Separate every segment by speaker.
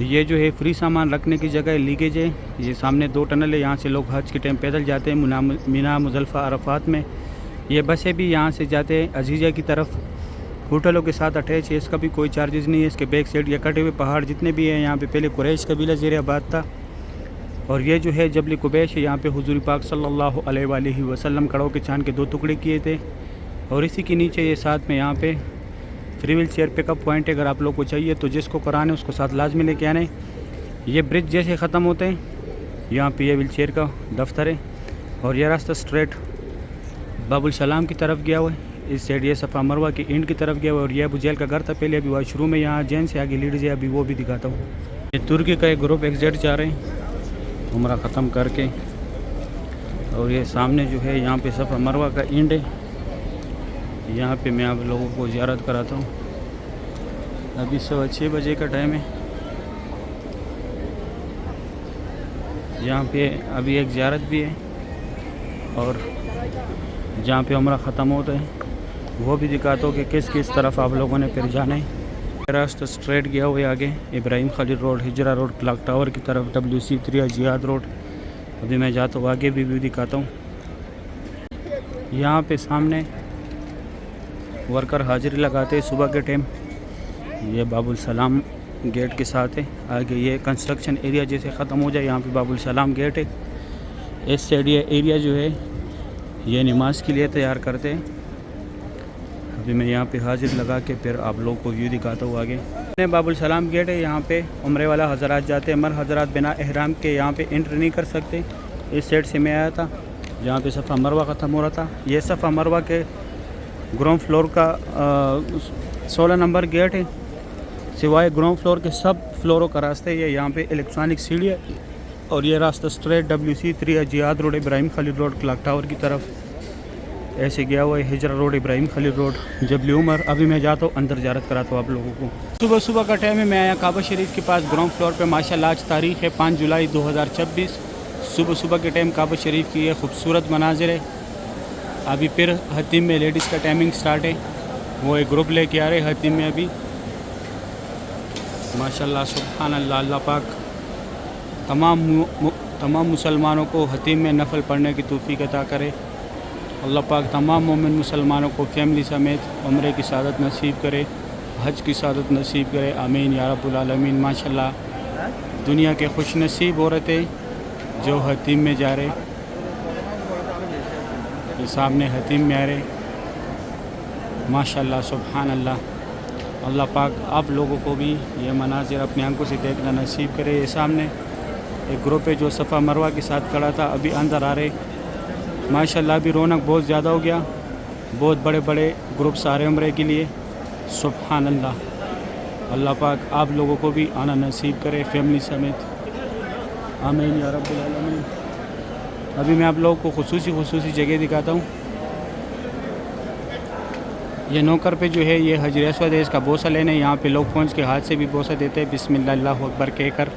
Speaker 1: یہ جو ہے فری سامان رکھنے کی جگہ ہے، لیگیج ہے. یہ سامنے 2 ٹنل ہے، یہاں سے لوگ حج کے ٹائم پیدل جاتے ہیں مینا مزدلفہ عرفات میں. یہ بسیں بھی یہاں سے جاتے ہیں عزیزیہ کی طرف، ہوٹلوں کے ساتھ اٹیچ ہے. اس کا بھی کوئی چارجز نہیں ہے. اس کے بیک سائڈ یہ کٹے ہوئے پہاڑ جتنے بھی ہیں، یہاں پہ پہلے قریش قبیلہ زیر آباد تھا. اور یہ جو ہے جبل قبیش ہے، یہاں پہ حضور پاک صلی اللہ علیہ وآلہ وسلم کڑوں کے چاند کے 2 ٹکڑے کیے تھے. اور اسی کے نیچے یہ ساتھ میں یہاں پہ فری ویل چیئر پک اپ پوائنٹ ہے. اگر آپ لوگ کو چاہیے تو جس کو کرانے اس کو ساتھ لازمی لے کے آنے. یہ برج جیسے ختم ہوتے ہیں یہاں پہ یہ ویل چیئر کا دفتر ہے. اور یہ راستہ اسٹریٹ باب السلام کی طرف گیا ہوا ہے. اس سائڈ یہ صفا مروہ کی اینڈ کی طرف گیا ہوا ہے. اور یہ ابو جہل کا گھر تھا پہلے، ابھی واش روم ہے یہاں جین سے آگے لیڈیز ہے، ابھی وہ بھی دکھاتا ہوں. یہ ترکی کا ایک گروپ ایگزٹ جا رہے ہیں عمرہ ختم کر کے. اور یہ سامنے جو ہے یہاں پہ صفا مروہ کا اینڈ ہے. یہاں پہ میں آپ لوگوں کو زیارت کراتا ہوں. ابھی 6:15 بجے کا ٹائم ہے. یہاں پہ ابھی ایک زیارت بھی ہے اور جہاں پہ عمرہ ختم ہوتا ہے وہ بھی دکھاتا ہوں کہ کس کس طرف آپ لوگوں نے پھر جانا ہے. راستہ اسٹریٹ گیا ہوا ہے آگے ابراہیم خلیل روڈ، ہجرا روڈ، کلاک ٹاور کی طرف، WC3 جہاد روڈ. ابھی میں جاتا ہوں آگے بھی دکھاتا ہوں. یہاں پہ سامنے ورکر حاضری لگاتے ہیں صبح کے ٹائم. یہ باب السلام گیٹ کے ساتھ ہے. آگے یہ کنسٹرکشن ایریا جیسے ختم ہو جائے یہاں پہ باب السلام گیٹ ہے. اس سائڈ یہ ایریا جو ہے یہ نماز کے لیے تیار کرتے ہیں. ابھی میں یہاں پہ حاضر لگا کے پھر آپ لوگوں کو ویو دکھاتا ہوں آگے. باب السلام گیٹ ہے، یہاں پہ عمرے والا حضرات جاتے ہیں. مر حضرات بنا احرام کے یہاں پہ انٹر نہیں کر سکتے. اس سائڈ سے میں آیا تھا جہاں پہ صفا مروہ ختم ہو رہا تھا. یہ صفا مروہ کے گراؤنڈ فلور کا 16 نمبر گیٹ ہے. سوائے گراؤنڈ فلور کے سب فلوروں کا راستہ یہ یہاں پہ الیکٹرانک سیڑھی ہے. اور یہ راستہ اسٹریٹ WC3 جہاد روڈ، ابراہیم خلیل روڈ، کلاک ٹاور کی طرف ایسے گیا ہوا ہے. ہجرا روڈ، ابراہیم خلیل روڈ، جبل عمر. ابھی میں جاتا ہوں اندر زیارت کراتا ہوں آپ لوگوں کو. صبح کا ٹائم ہے. میں آیا کعبہ شریف کے پاس گراؤنڈ فلور پہ. ماشاءاللہ آج تاریخ ہے 5 جولائی 2026. صبح کے ٹائم کعبہ شریف کی یہ خوبصورت مناظر ہے. ابھی پھر حتیم میں لیڈیز کا ٹائمنگ سٹارٹ ہے. وہ ایک گروپ لے کے آ رہے حتیم میں. ابھی ماشاءاللہ سبحان اللہ. اللہ پاک تمام مسلمانوں کو حتیم میں نفل پڑھنے کی توفیق عطا کرے. اللہ پاک تمام مومن مسلمانوں کو فیملی سمیت عمرے کی سعادت نصیب کرے، حج کی سعادت نصیب کرے. آمین یا رب العالمین. ماشاءاللہ دنیا کے خوش نصیب عورتیں جو حتیم میں جا رہے. یہ سامنے حتیم میں آ رہے. ماشاءاللہ سبحان اللہ. اللہ پاک آپ لوگوں کو بھی یہ مناظر اپنی آنکھوں سے دیکھنا نصیب کرے. یہ سامنے ایک گروپ ہے جو صفا مروہ کے ساتھ کھڑا تھا، ابھی اندر آ رہے. ماشاءاللہ ابھی رونق بہت زیادہ ہو گیا. بہت بڑے بڑے گروپس آ رہے عمرے کے لیے. سبحان اللہ. اللہ پاک آپ لوگوں کو بھی آنا نصیب کرے فیملی سمیت. آمین یا رب العالمین. ابھی میں آپ لوگوں کو خصوصی جگہ دکھاتا ہوں. یہ نوکر پہ جو ہے یہ حجر اسود ہے، اس کا بوسہ لینے. یہاں پہ لوگ پہنچ کے ہاتھ سے بھی بوسہ دیتے ہیں بسم اللہ اللہ اکبر کہہ کر.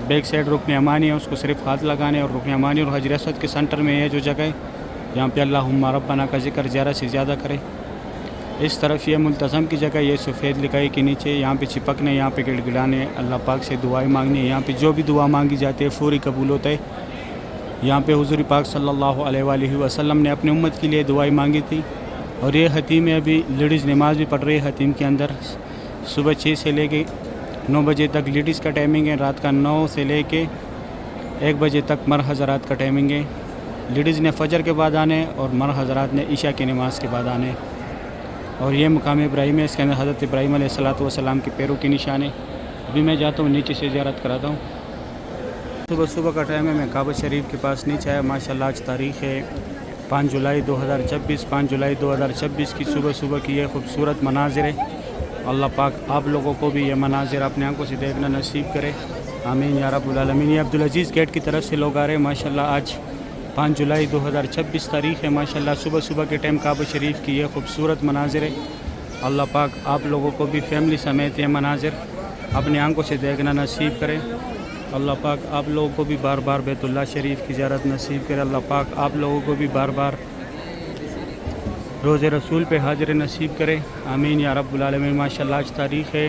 Speaker 1: بیک سائڈ رکن یمانی ہے، اس کو صرف ہاتھ لگانے. اور رکن یمانی اور حجر اسود کے سنٹر میں یہ جو جگہ ہے یہاں پہ اللہم ربنا کا ذکر زیادہ سے زیادہ کرے. اس طرف یہ ملتزم کی جگہ، یہ سفید لکائی کے نیچے یہاں پہ چپکنے، یہاں پہ گڑگڑانے، اللہ پاک سے دعائیں مانگنی. یہاں پہ جو بھی دعا مانگی جاتی ہے فوری قبول ہوتا ہے. یہاں پہ حضور پاک صلی اللہ علیہ وآلہ وسلم نے اپنی امت کے لیے دعائیں مانگی تھی. اور یہ حتیم میں ابھی لیڈیز نماز بھی پڑھ رہی ہے. حتیم کے اندر صبح 6 سے لے کے 9 بجے تک لیڈیز کا ٹائمنگ ہے. رات کا 9 سے لے کے 1 بجے تک مر حضرات کا ٹائمنگ ہے. لیڈیز نے فجر کے بعد آنے اور مر حضرات نے عشاء کی نماز کے بعد آنے. اور یہ مقام ابراہیم ہے، اس کے اندر حضرت ابراہیم علیہ السلام کے پیروں کے نشان ہے. ابھی میں جاتا ہوں نیچے سے زیارت کراتا ہوں. صبح کا ٹائم ہے. میں کعبہ شریف کے پاس نیچے آیا. ماشاءاللہ آج تاریخ ہے 5 جولائی 2026. 5 جولائی 2026 کی صبح کی یہ خوبصورت مناظر ہے. اللہ پاک آپ لوگوں کو بھی یہ مناظر اپنے آنکھوں سے دیکھنا نصیب کرے. آمین یا رب العالمین. یہ عبدالعزیز گیٹ کی طرف سے لوگ آ رہے ہیں. ماشاءاللہ آج 5 جولائی 2026 تاریخ ہے. ماشاءاللہ صبح کے ٹائم کعبہ شریف کی یہ خوبصورت مناظر ہے. اللہ پاک آپ لوگوں کو بھی فیملی سمیت یہ مناظر اپنی آنکھوں سے دیکھنا نصیب کرے. اللہ پاک آپ لوگوں کو بھی بار بار بیت اللہ شریف کی زیارت نصیب کرے. اللہ پاک آپ لوگوں کو بھی بار بار روز رسول پہ حاضر نصیب کرے. آمین یا رب العالمین. ماشاءاللہ آج تاریخ ہے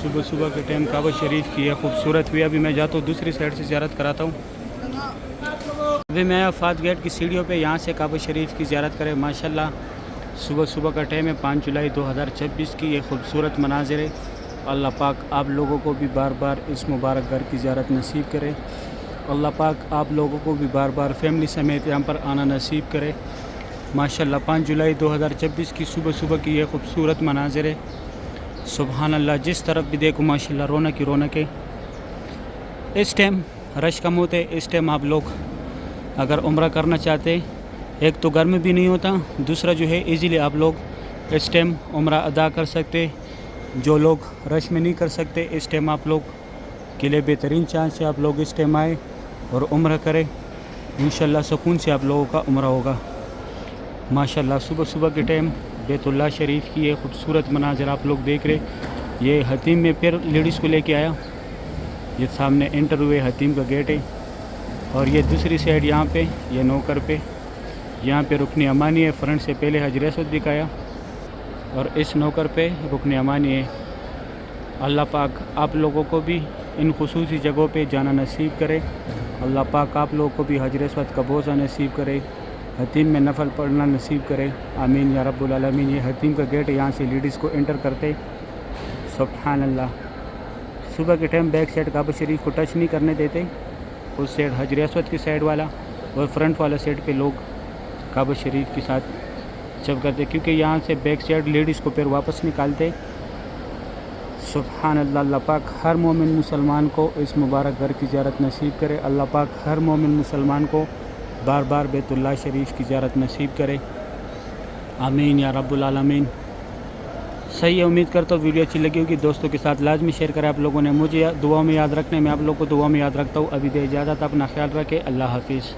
Speaker 1: صبح صبح کے ٹائم کعبہ شریف کی ہے خوبصورت ہوئی. ابھی میں جاتا ہوں دوسری سائڈ سے زیارت کراتا ہوں. ابھی میں فات گیٹ کی سیڑھیوں پہ یہاں سے کعبہ شریف کی زیارت کرے. ماشاءاللہ صبح صبح کا ٹائم ہے 5 جولائی 2026 کی. یہ خوبصورت مناظر ہے. اللہ پاک آپ لوگوں کو بھی بار بار اس مبارک گھر کی زیارت نصیب کرے. اللہ پاک آپ لوگوں کو بھی بار بار فیملی سمیت یہاں پر آنا نصیب کرے. ماشاءاللہ 5 جولائی 2026 کی صبح صبح کی یہ خوبصورت مناظر ہے. سبحان اللہ, جس طرف بھی دیکھو ماشاءاللہ رونق ہی رونق ہے. اس ٹائم رش کم ہوتے. اس ٹائم آپ لوگ اگر عمرہ کرنا چاہتے, ایک تو گرمی بھی نہیں ہوتا, دوسرا جو ہے ایزیلی آپ لوگ اس ٹائم عمرہ ادا کر سکتے. جو لوگ رش میں نہیں کر سکتے اس ٹائم آپ لوگ کے لیے بہترین چانس ہے. آپ لوگ اس ٹائم آئے اور عمرہ کریں. انشاءاللہ سکون سے آپ لوگوں کا عمرہ ہوگا. ماشاءاللہ صبح صبح کے ٹائم بیت اللہ شریف کی یہ خوبصورت مناظر آپ لوگ دیکھ رہے. یہ حتیم میں پھر لیڈیز کو لے کے آیا. یہ سامنے انٹر ہوئے حتیم کا گیٹ ہے. اور یہ دوسری سائڈ یہاں پہ یہ نوکر پہ یہاں پہ رکن امانی ہے. فرنٹ سے پہلے حجر اسود دکھایا اور اس نوکر پہ رکن امانی ہے. اللہ پاک آپ لوگوں کو بھی ان خصوصی جگہوں پہ جانا نصیب کرے. اللہ پاک آپ لوگوں کو بھی حجر اسود کا بوسہ نصیب کرے. حتیم میں نفل پڑھنا نصیب کرے. آمین یا رب العالمین. یہ حتیم کا گیٹ ہے. یہاں سے لیڈیز کو انٹر کرتے. سبحان اللہ. صبح کے ٹائم بیک سائڈ کعبہ شریف کو ٹچ نہیں کرنے دیتے. اس سائڈ حجر اسود کی سائڈ والا اور فرنٹ والا سائڈ پہ لوگ کعبہ شریف کے ساتھ جب کرتے, کیونکہ یہاں سے بیک سائڈ لیڈیز کو پھر واپس نکالتے. سبحان اللہ. اللہ پاک ہر مومن مسلمان کو اس مبارک گھر کی زیارت نصیب کرے. اللہ پاک ہر مومن مسلمان کو بار بار بیت اللہ شریف کی زیارت نصیب کرے. آمین یا رب العالمین. صحیح ہے, امید کرتا ہوں ویڈیو اچھی لگی ہوگی. دوستوں کے ساتھ لازمی شیئر کریں. آپ لوگوں نے مجھے دعا میں یاد رکھنے, میں آپ لوگوں کو دعا میں یاد رکھتا ہوں. ابھی دے اجازت, اپنا خیال رکھیں. اللہ حافظ.